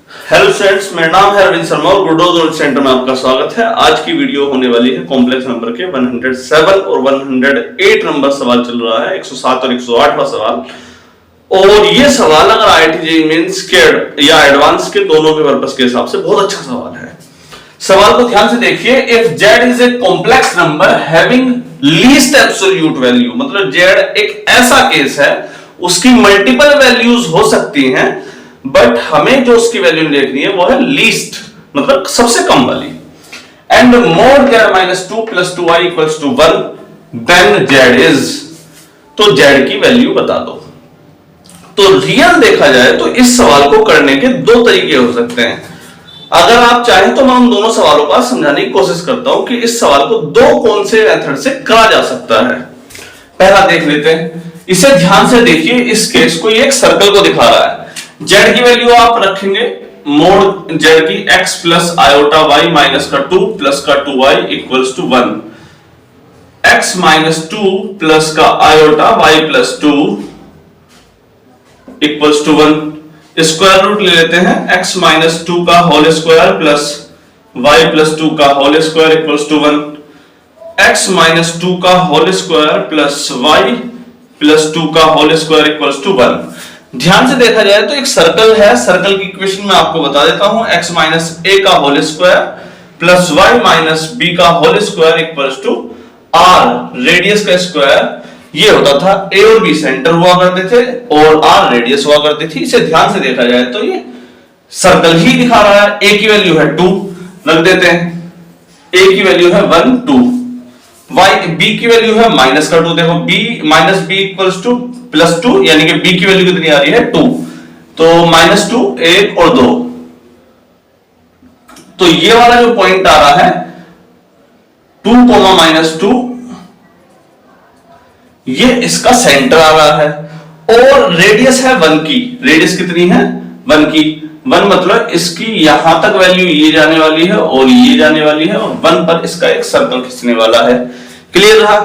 Hello students, मेरा नाम है अरविंद शर्मा और गुडोज नॉलेज सेंटर में आपका स्वागत है। आज की वीडियो होने वाली है कॉम्प्लेक्स नंबर के 107 और 108 नंबर सवाल चल रहा है, 107 और 108वां सवाल। और ये सवाल अगर आईआईटी जेईई मेंस के या एडवांस के दोनों के पर्पस के हिसाब से बहुत अच्छा सवाल है। सवाल को ध्यान से देखिए। If z is a complex number having least absolute value, मतलब z एक ऐसा केस है उसकी मल्टीपल वैल्यूज हो सकती हैं, बट हमें जो उसकी वैल्यू देखनी है वो है लीस्ट, मतलब सबसे कम वाली। And mod z minus 2 plus 2i equals to 1 then z is, तो z की वैल्यू बता दो। तो रियल देखा जाए तो इस सवाल को करने के दो तरीके हो सकते हैं। अगर आप चाहें तो मैं उन दोनों सवालों का समझाने की कोशिश करता हूं कि इस सवाल को दो कौन से मेथड से करा जा सकता है। पहला देख लेते हैं, इसे ध्यान से देखिए। इस केस को ये एक सर्कल को दिखा रहा है। z की वैल्यू आप रखेंगे मोड z की x plus iota y minus का 2 प्लस का 2y equals to 1, x minus 2 plus का iota y plus 2 equals to 1। Square root ले लेते हैं, x माइनस 2 का whole square plus y plus 2 का whole square equals to 1, x minus 2 का whole square plus y plus 2 का whole square equals to 1। ध्यान से देखा जाए तो एक सर्कल है। सर्कल की इक्वेशन मैं आपको बता देता हूं, x माइनस a का whole square plus y minus b का whole square equals to r, radius का स्क्वायर। ये होता था a और b सेंटर हुआ करते थे और r रेडियस हुआ करती थी। इसे ध्यान से देखा जाए तो ये सर्कल ही दिखा रहा है। a की वैल्यू है 2, रख देते हैं। a की वैल्यू है 1 2, b की वैल्यू है माइनस का 2। देखो b minus b equals two plus 2, यानी कि b की वैल्यू कितनी आ रही है 2, तो माइनस 2 1 और 2। तो ये वाला जो पॉइंट आ रहा है 2 माइनस 2, ये इसका सेंटर आ रहा है और रेडियस है 1 की। रेडियस कितनी है 1 की। 1 मतलब इसकी यहां तक वैल्यू ये जाने वाली है और ये जाने वाली है और 1 पर इसका एक सर्कल खींचने वाला है। क्लियर रहा?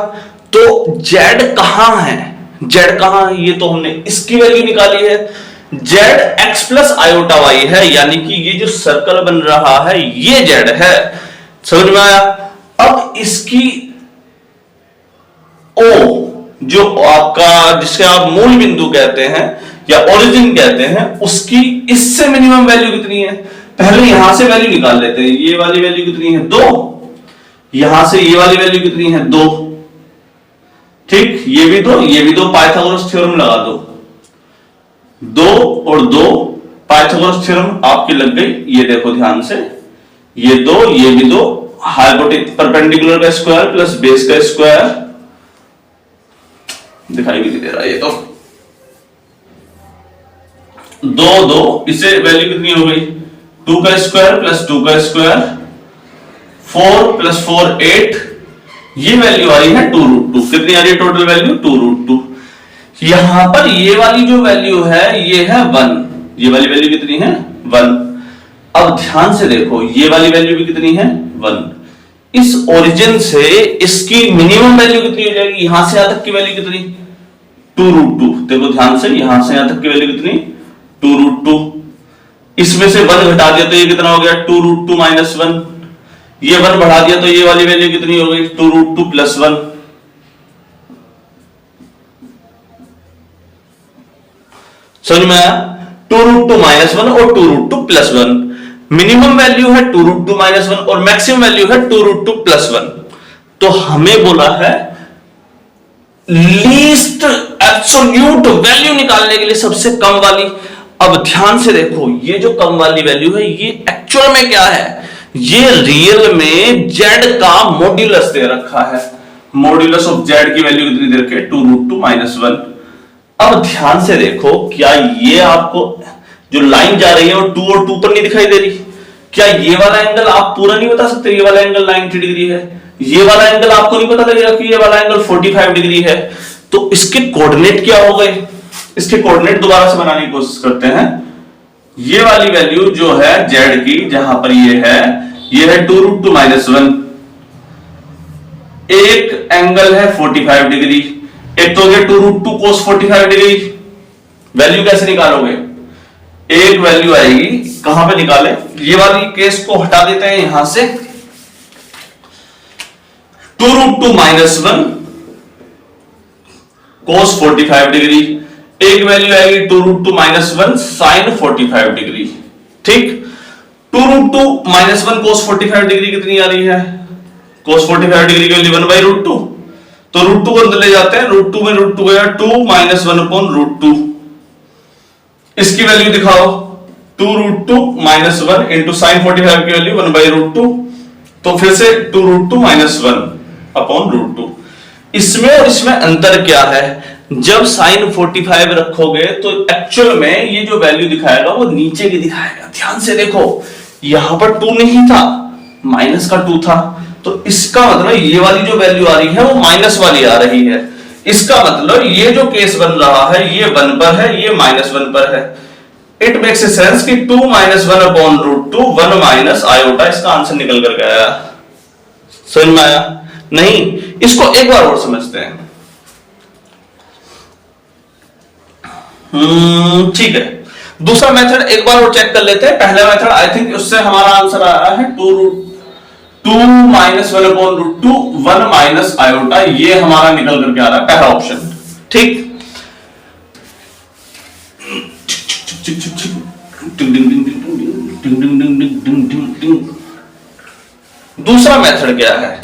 तो z कहां है, z कहां है, ये तो हमने इसकी वैल्यू निकाली है। z x plus iota y है, यानी कि ये जो सर्कल बन रहा है ये z है। समझ में आया? अब इसकी o, जो आपका जिसके आप मूल बिंदु कहते हैं या ओरिजिन कहते हैं, उसकी इससे मिनिमम वैल्यू कितनी है। पहले यहां से वैल्यू निकाल लेते हैं। ये वाली वैल्यू कितनी है 2, यहां से ये वाली वैल्यू कितनी है 2, ठीक, ये भी 2 ये भी 2। पाइथागोरस थ्योरम लगा दो, 2 और 2 पाइथागोरस थ्योरम आपकी लग गई। ये देखो ध्यान से, ये 2 ये भी 2, हाइपोटेन्यूज परपेंडिकुलर का स्क्वायर प्लस बेस का स्क्वायर, दिखाई भी नहीं दे रहा ये तो 2 2, इसे वैल्यू कितनी हो गई 2 का स्क्वायर प्लस 2 का स्क्वायर, 4 प्लस 4 8, ये वैल्यू आई है 2 रूट 2। कितनी आ रही है टोटल वैल्यू 2 रूट 2। यहां पर ये वाली जो वैल्यू है ये है 1, ये वाली वैल्यू कितनी है 1। अब ध्यान से देखो, ये वाली वैल्यू भी कितनी है 1। इस ओरिजिन से इसकी मिनिमम वैल्यू कितनी हो जाएगी, यहां से यहां तक की वैल्यू कितनी 2 रूट 2। देखो ध्यान से, यहां से यहां तक की वैल्यू कितनी 2 रूट 2। इसमें से 1 घटा दिया तो ये कितना हो गया 2 रूट 2 माइनस 1। ये 1 बढ़ा दिया तो ये वाली वैल्यू कितनी हो गई 2 रूट 2 प्लस 1। समझ में आया? 2 रूट 2 माइनस 1 और 2 रूट 2 प्लस 1। मिनिमम वैल्यू है 2 रूट 2 माइनस 1 और मैक्सिमम वैल्यू है 2 रूट 2 प्लस 1। तो हमें बोला है लीस्ट एब्सोल्यूट वैल्यू निकालने के लिए सबसे कम वाली। अब ध्यान से देखो, ये जो कम वाली वैल्यू है ये एक्चुअल में क्या है, ये रियल में z का मॉड्यूलस दे रखा है। मॉड्यूलस ऑफ z की वैल्यू कितनी दे रखी है 2 रूट 2 माइनस 1। अब ध्यान से देखो, क्या ये आपको जो लाइन जा रही है वो 2 और 2 पर नहीं दिखाई दे रही? क्या ये वाला एंगल आप पूरा नहीं बता सकते ये वाला एंगल 90 डिग्री है, ये वाला एंगल आपको नहीं पता लगेगा कि ये वाला एंगल 45 डिग्री है? तो इसके कोऑर्डिनेट क्या हो गए, इसके कोऑर्डिनेट दोबारा से बनाने की कोशिश करते हैं। ये वाली वैल्यू जो है z की, जहां पर ये है 2 रूट 2 माइनस 1। एक एंगल है 45 डिग्री, एक तो हो गया 2 रूट 2 कोस 45 डिग्री। वैल्यू कैसे निकालोगे, एक वैल्यू आएगी, कहां पे निकाले, ये वाली केस को हटा देते हैं यहां से, 2√2 -1 cos 45 डिग्री, एक वैल्यू आएगी 2√2 -1 sin 45 डिग्री। ठीक, 2√2 -1 cos 45 डिग्री कितनी आ रही है, cos 45 डिग्री की वैल्यू 1/√2, तो √2 को अंदर ले जाते हैं, √2 में √2 गया 2 - 1/√2, इसकी वैल्यू दिखाओ, 2√2 -1 इंटू sin 45 की वैल्यू 1/√2, तो फिर से 2√2 -1/√2। इसमें और इसमें अंतर क्या है, जब sin 45 रखोगे तो एक्चुअल में ये जो वैल्यू दिखाएगा वो नीचे की दिखाएगा। ध्यान से देखो, यहां पर 2 नहीं था, माइनस का 2 था, तो इसका मतलब ये वाली जो वैल्यू आ रही है वो माइनस वाली आ रही है। इसका मतलब ये जो केस बन रहा है ये 1 पर है, ये -1 पर है। इट मेक्स सेंस कि 2 - 1/√2 1 माइनस आयोटा, इसका आंसर निकल कर गया। समझ में आया? नहीं, इसको एक बार और समझते हैं। ठीक है, दूसरा मेथड एक बार और चेक कर लेते हैं। पहला मेथड आई थिंक उससे हमारा आंसर आया है 2 - 1/√2 1 माइनस आयोटा, ये हमारा निकल करके आ रहा है पहला ऑप्शन। ठीक, दूसरा मेथड क्या है,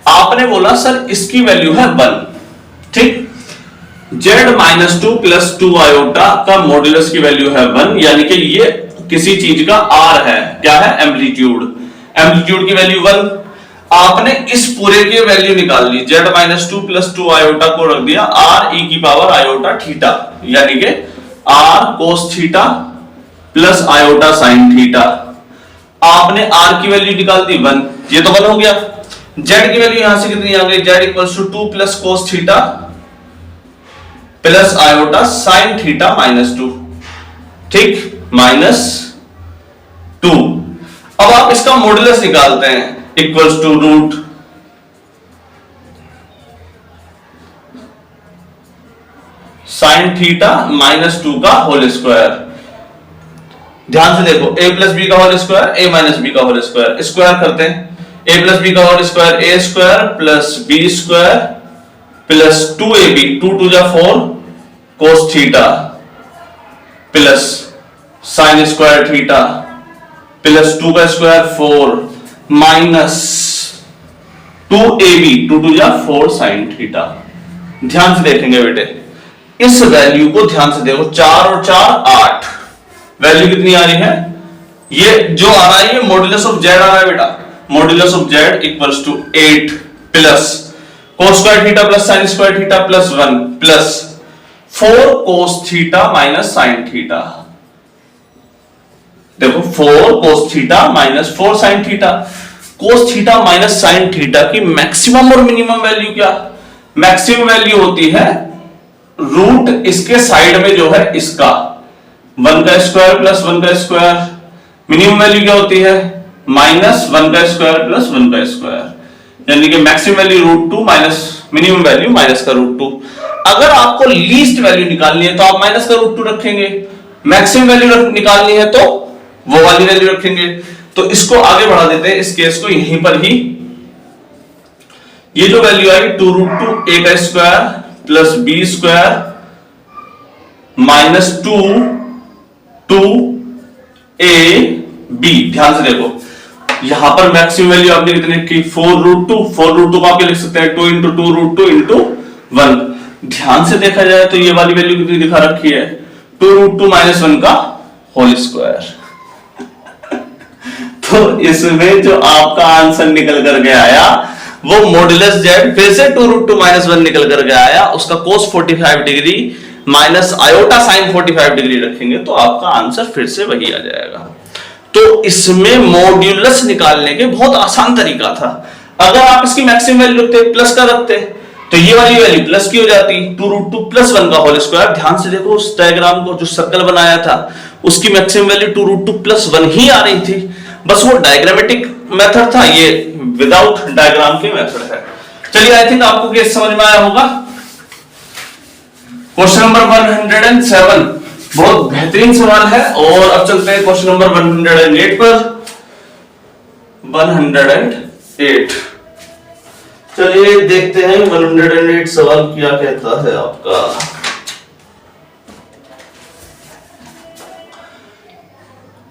आपने बोला सर इसकी वैल्यू है 1। ठीक, z-2 + 2 आयोटा का मॉड्यूलस की वैल्यू है 1, यानी कि ये किसी चीज का r है, क्या है, एम्पलीट्यूड, एम्पलीट्यूड की वैल्यू 1। आपने इस पूरे की वैल्यू निकाल ली, z-2 + 2 आयोटा को रख दिया r e⁻⁴ थीटा, यानी कि r cos theta plus iota sin theta. आपने r की वैल्यू निकाल दी 1, ये तो 1 हो गया। z की वैल्यू यहां से कितनी आ गई, z = 2 + cos theta plus iota sin theta -2। ठीक, -2। अब आप इसका मॉड्यूलस निकालते हैं, equals to root sin theta -2 का होल स्क्वायर। ध्यान से देखो, a + b का होल स्क्वायर, a - b का होल स्क्वायर, स्क्वायर करते हैं, a + b का whole square a² + b² plus 2ab, 2 × 2 = 4 cos theta plus sin square theta plus 2 का square 4 minus 2ab, 2 × 2 = 4 sin theta. ध्यान से देखेंगे बेटे, इस वैल्यू को ध्यान से देखो, 4 और 4 8, वैल्यू कितनी आ रही है, ये जो आ रहा है ये मॉड्यूलस ऑफ z आ रहा है बेटा, modulus of z = 8 plus cos square theta plus sin square theta plus 1 plus 4 cos theta minus sin theta. देखो 4 cos theta minus 4 sin theta, cos theta minus sin theta की maximum और minimum value क्या, maximum value होती है root इसके side में जो है इसका 1 का स्क्वायर प्लस 1 का स्क्वायर, मिनिमम वैल्यू क्या होती है, -1 का स्क्वायर प्लस 1 का स्क्वायर, यानी कि maximum value √2 minus minimum value minus का √2। अगर आपको लीस्ट वैल्यू निकालनी है तो आप माइनस का √2 रखेंगे, मैक्सिमम वैल्यू निकालनी है तो वो वाली वैल्यू रखेंगे। तो इसको आगे बढ़ा देते हैं, इस केस को यहीं पर ही, ये जो वैल्यू आएगी 2√2 a का square plus b² minus 2ab। ध्यान से देखो, यहां पर मैक्सिमम वैल्यू आपने कितने की, 4√2, 4√2 को आप लिख सकते हैं 2 × 2√2 × 1। ध्यान से देखा जाए तो ये वाली वैल्यू कितनी दिखा रखी है, 2√2 - 1 का होल स्क्वायर। तो इसमें जो आपका आंसर निकल करके आया वो मॉड्यूलस z, फिर से 2√2 - 1 निकल करके आया, उसका cos 45 degree minus iota sin 45 degree रखेंगे तो आपका आंसर फिर से वही आ जाएगा। तो इसमें मॉड्यूलस निकालने के बहुत आसान तरीका था। अगर आप इसकी मैक्सिमम वैल्यू रखते, प्लस का रखते, तो ये वाली वैल्यू प्लस की हो जाती, 2√2 + 1 का होल स्क्वायर। ध्यान से देखो उस डायग्राम को, जो सर्कल बनाया था उसकी मैक्सिमम वैल्यू 2√2 + 1 ही आ रही थी, बस वो डायग्रामेटिक मेथड था, ये विदाउट डायग्राम के मेथड है। चलिए, आई थिंक आपको केस समझ में आया होगा। क्वेश्चन नंबर 107, बहुत बेहतरीन सवाल है। और अब चलते हैं क्वेश्चन नंबर 108 पर। 108, चलिए देखते हैं 108 सवाल क्या कहता है आपका।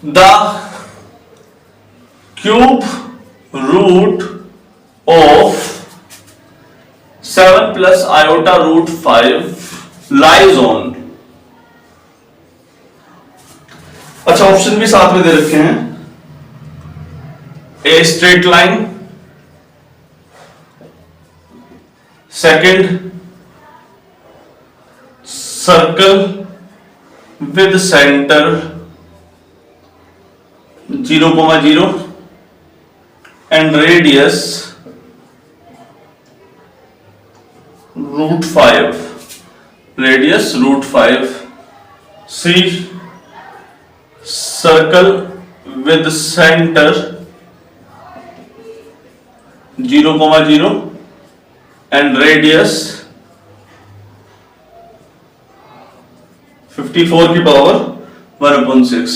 The cube root of 7 plus iota root 5 lies on. अच्छा, ऑप्शन भी साथ में दे रखे हैं। A straight line, second circle with centre 0,0 and radius √5, radius √5। C circle with centre 0,0 and radius 54 की पावर 1/6।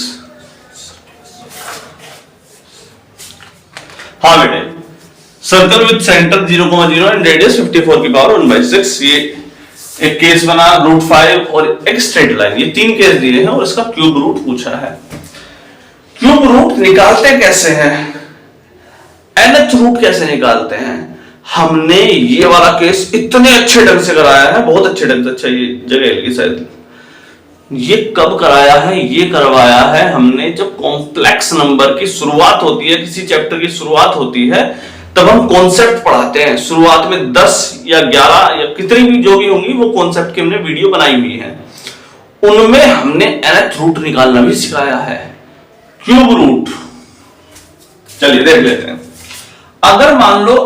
हाँ बेटे, circle with centre 0,0 and radius 54 की पावर 1/6। ये एक केस बना, √5 और एक स्ट्रेट लाइन, ये 3 केस दिए हैं और इसका क्यूब रूट पूछा है। क्यूब रूट निकालते कैसे हैं, nth रूट कैसे निकालते हैं? हमने ये वाला केस इतने अच्छे ढंग से कराया है, बहुत अच्छे ढंग से। अच्छा, ये जगह लगी शायद। ये कब कराया है? ये करवाया है हमने जब कॉम्प्लेक्स नंबर की शुरुआत होती है, किसी चैप्टर की शुरुआत होती है, तब हम कॉन्सेप्ट पढ़ाते हैं। शुरुआत में 10 या 11 या कितनी भी जो भी होंगी वो कॉन्सेप्ट की हमने वीडियो बनाई हुई है, उनमें हमने nth रूट निकालना भी सिखाया है, क्यूब रूट। चलिए देख लेते हैं। अगर मान लो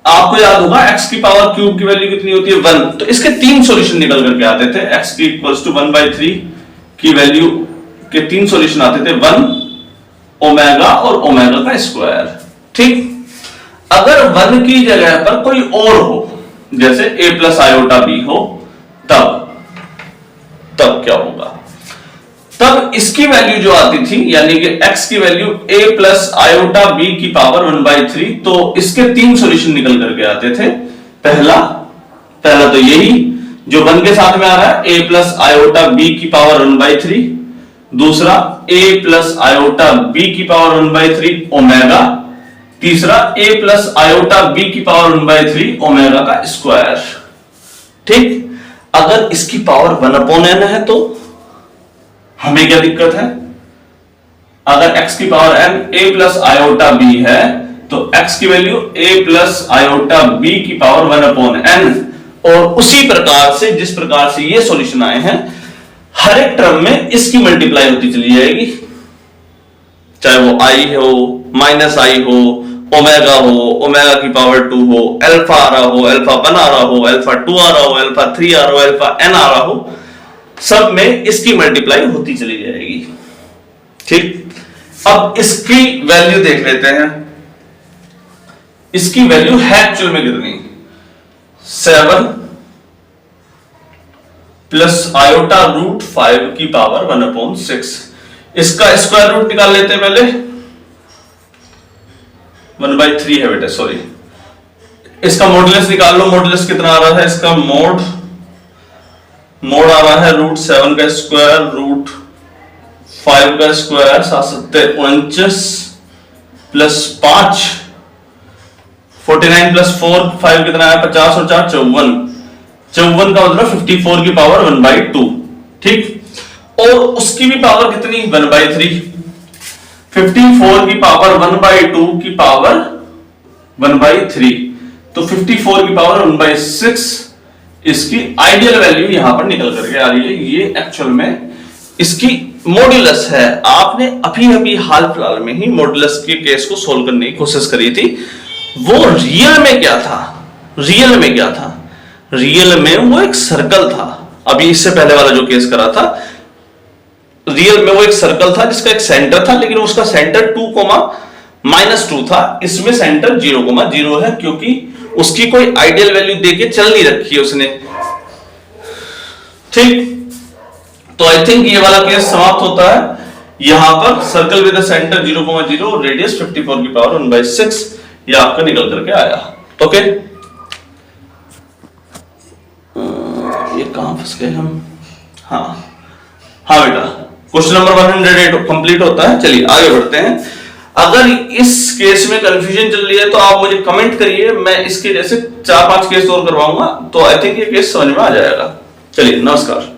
आपको याद होगा x की पावर क्यूब की वैल्यू कितनी होती है 1, तो इसके 3 सॉल्यूशन निकल करके आते थे। x की इक्वल्स टू 1/3 की वैल्यू के 3 सॉल्यूशन आते थे, 1 ओमेगा और ओमेगा का स्क्वायर। ठीक, अगर 1 की जगह पर कोई और हो, जैसे a प्लस आयोटा b हो, तब क्या होगा? तब इसकी वैल्यू जो आती थी, यानी कि x की value a plus iota b की पावर 1/3, तो इसके 3 सॉल्यूशन निकल करके आते थे। पहला तो यही जो 1 के साथ में आ रहा है, a प्लस आयोटा b की पावर 1/3। दूसरा a प्लस आयोटा b की पावर 1/3 ओमेगा। तीसरा a प्लस आयोटा b की पावर 1/3 ओमेगा का स्क्वायर। ठीक, अगर इसकी पावर 1/n है तो हमें क्या दिक्कत है? अगर x की power n a plus iota b है तो x की value a plus iota b की पावर 1/n। और उसी प्रकार से, जिस प्रकार से ये सॉल्यूशन आए हैं, हर एक टर्म में इसकी मल्टीप्लाई होती चली जाएगी, चाहे वो i हो, -i हो, ओमेगा हो, ओमेगा की पावर 2 हो, अल्फा आ रहा हो, अल्फा 1 आ रहा हो, अल्फा 2 आ रहा हो, अल्फा 3 आ रहा हो, अल्फा n आ रहा हो, सब में इसकी मल्टीप्लाई होती चली जाएगी। ठीक, अब इसकी वैल्यू देख लेते हैं। इसकी वैल्यू है एक्चुअल में कितनी? 7 प्लस आयोटा √5 की पावर 1/6। इसका स्क्वायर रूट निकाल लेते हैं पहले। 1/3 है बेटा, सॉरी। इसका मॉडुलस निकाल लो। मॉडुलस कितना आ रहा है? इसका मोड आ रहा है √7 का स्क्वायर, √5 का स्क्वायर, 7 49 प्लस 5 49 प्लस 4 5 कितना है? 50 और 4 54। 54 का मतलब 54 की पावर 1/2। ठीक, और उसकी भी पावर कितनी? 1/3। 54 की पावर 1/2 की पावर 1/3, तो 54 की पावर 1/6 इसकी आइडियल वैल्यू यहां पर निकल करके आ रही है। ये एक्चुअल में इसकी मॉड्यूलस है। आपने अभी हाल फिलहाल में ही मॉड्यूलस के केस को सोल्व करने की कोशिश करी थी। वो रियल में क्या था? रियल में वो एक सर्कल था। अभी इससे पहले वाला जो केस करा था, रियल में वो एक सर्कल था जिसका एक सेंटर था, लेकिन उसका सेंटर 2,-2 था। इसमें सेंटर 0,0 है, क्योंकि उसकी कोई आइडियल वैल्यू देके चल नहीं रखी है उसने। ठीक, तो आई थिंक ये वाला केस समाप्त होता है यहां पर। Circle with the centre 0,0 radius 54 की पावर 1/6 ये आपका निकल करके आया। ओके, ये कहां फंस गए हम? हाँ बेटा, क्वेश्चन नंबर 108 कंप्लीट होता है। चलिए आगे बढ़ते हैं। अगर इस केस में कंफ्यूजन चल रही है तो आप मुझे कमेंट करिए, मैं इसके जैसे 4-5 केस और करवाऊंगा, तो आई थिंक ये केस समझ में आ जाएगा। चलिए नमस्कार।